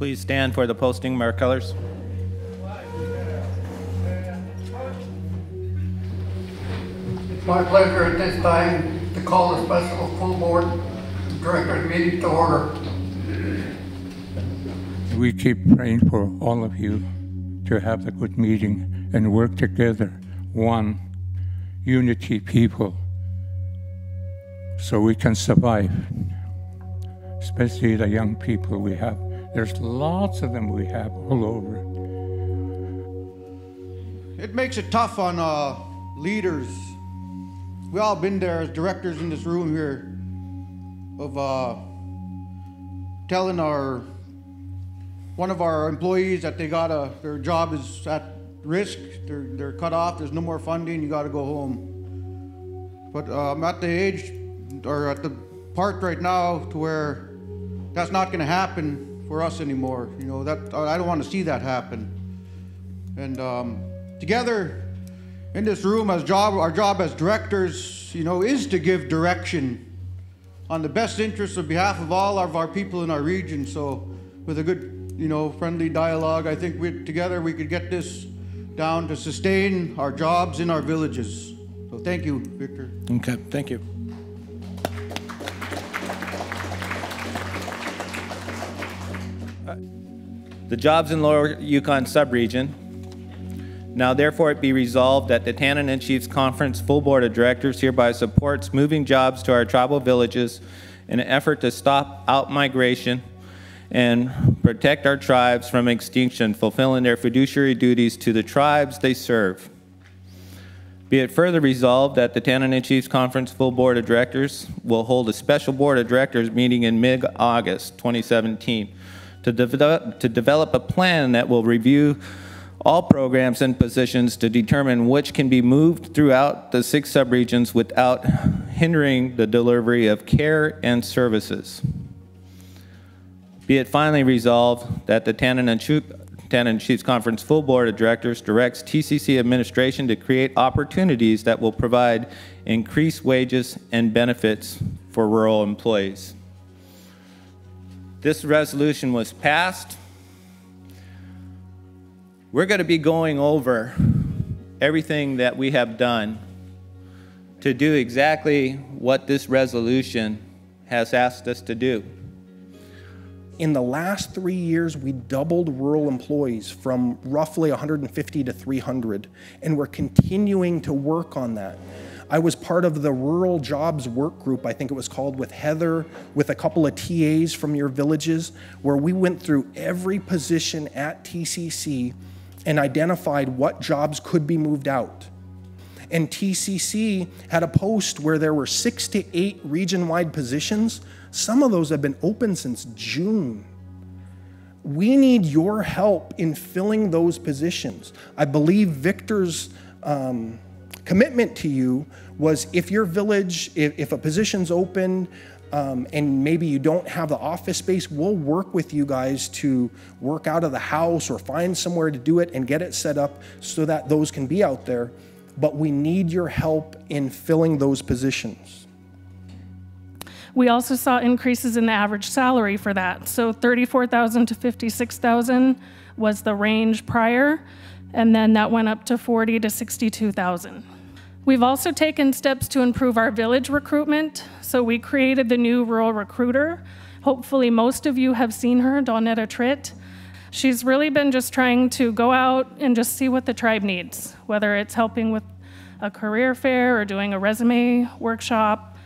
Please stand for the posting of our colors. It's my pleasure at this time to call the special full board directors meeting to order. We keep praying for all of you to have a good meeting and work together, one unity people, so we can survive, especially the young people we have. There's lots of them we have all over. It makes it tough on leaders. We all been there as directors in this room here of telling one of our employees that they their job is at risk, they're cut off, there's no more funding, you gotta go home. But I'm at the age, or at the part right now to where that's not gonna happen for us anymore. You know, that I don't want to see that happen. And together in this room, our job as directors, you know, is to give direction on the best interests on behalf of all of our people in our region. So with a good, you know, friendly dialogue, I think together we could get this down to sustain our jobs in our villages. So thank you, Victor. Okay, thank you. The jobs in Lower Yukon subregion. Now therefore it be resolved that the Tanana Chiefs Conference full board of directors hereby supports moving jobs to our tribal villages in an effort to stop out-migration and protect our tribes from extinction, fulfilling their fiduciary duties to the tribes they serve. Be it further resolved that the Tanana Chiefs Conference full board of directors will hold a special board of directors meeting in mid-August 2017 to develop a plan that will review all programs and positions to determine which can be moved throughout the 6 subregions without hindering the delivery of care and services. Be it finally resolved that the Tanana Chiefs Conference full board of directors directs TCC administration to create opportunities that will provide increased wages and benefits for rural employees. This resolution was passed. We're going to be going over everything that we have done to do exactly what this resolution has asked us to do. In the last 3 years, we doubled rural employees from roughly 150 to 300, and we're continuing to work on that. I was part of the Rural Jobs Work Group, I think it was called, with Heather, with a couple of TAs from your villages, where we went through every position at TCC and identified what jobs could be moved out. And TCC had a post where there were 6 to 8 region-wide positions. Some of those have been open since June. We need your help in filling those positions. I believe Victor's commitment to you was, if your village, if a position's open and maybe you don't have the office space, we'll work with you guys to work out of the house or find somewhere to do it and get it set up so that those can be out there. But we need your help in filling those positions. We also saw increases in the average salary for that. So $34,000 to $56,000 was the range prior, and then that went up to $40,000 to $62,000. We've also taken steps to improve our village recruitment. So we created the new rural recruiter. Hopefully most of you have seen her, Dawnetta Tritt. She's really been just trying to go out and just see what the tribe needs, whether it's helping with a career fair or doing a resume workshop.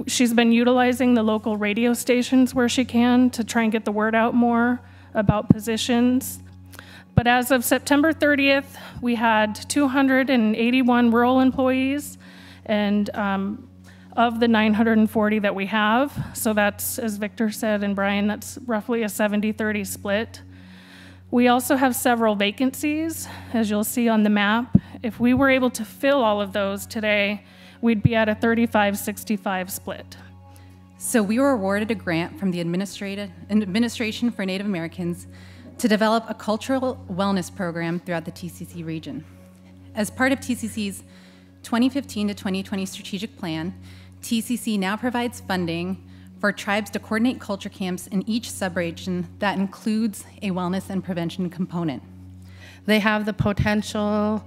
She's been utilizing the local radio stations where she can to try and get the word out more about positions. But as of September 30th, we had 281 rural employees, and of the 940 that we have, so that's, as Victor said and Brian, that's roughly a 70-30 split. We also have several vacancies, as you'll see on the map. If we were able to fill all of those today, we'd be at a 35-65 split. So we were awarded a grant from the Administration for Native Americans to develop a cultural wellness program throughout the TCC region. As part of TCC's 2015 to 2020 strategic plan, TCC now provides funding for tribes to coordinate culture camps in each subregion that includes a wellness and prevention component. They have the potential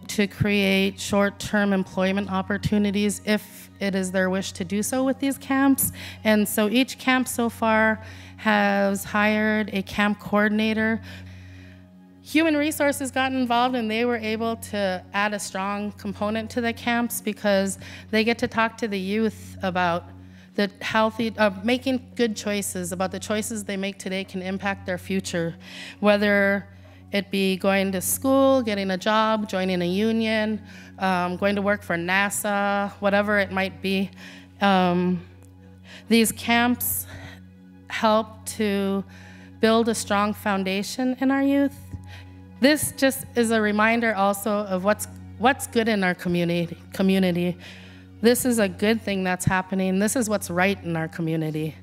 to create short-term employment opportunities if it is their wish to do so with these camps. And so each camp so far has hired a camp coordinator. Human Resources got involved and they were able to add a strong component to the camps because they get to talk to the youth about the healthy, making good choices, about the choices they make today can impact their future, whether it be going to school, getting a job, joining a union, going to work for NASA, whatever it might be. These camps help to build a strong foundation in our youth. This just is a reminder also of what's good in our community. This is a good thing that's happening. This is what's right in our community.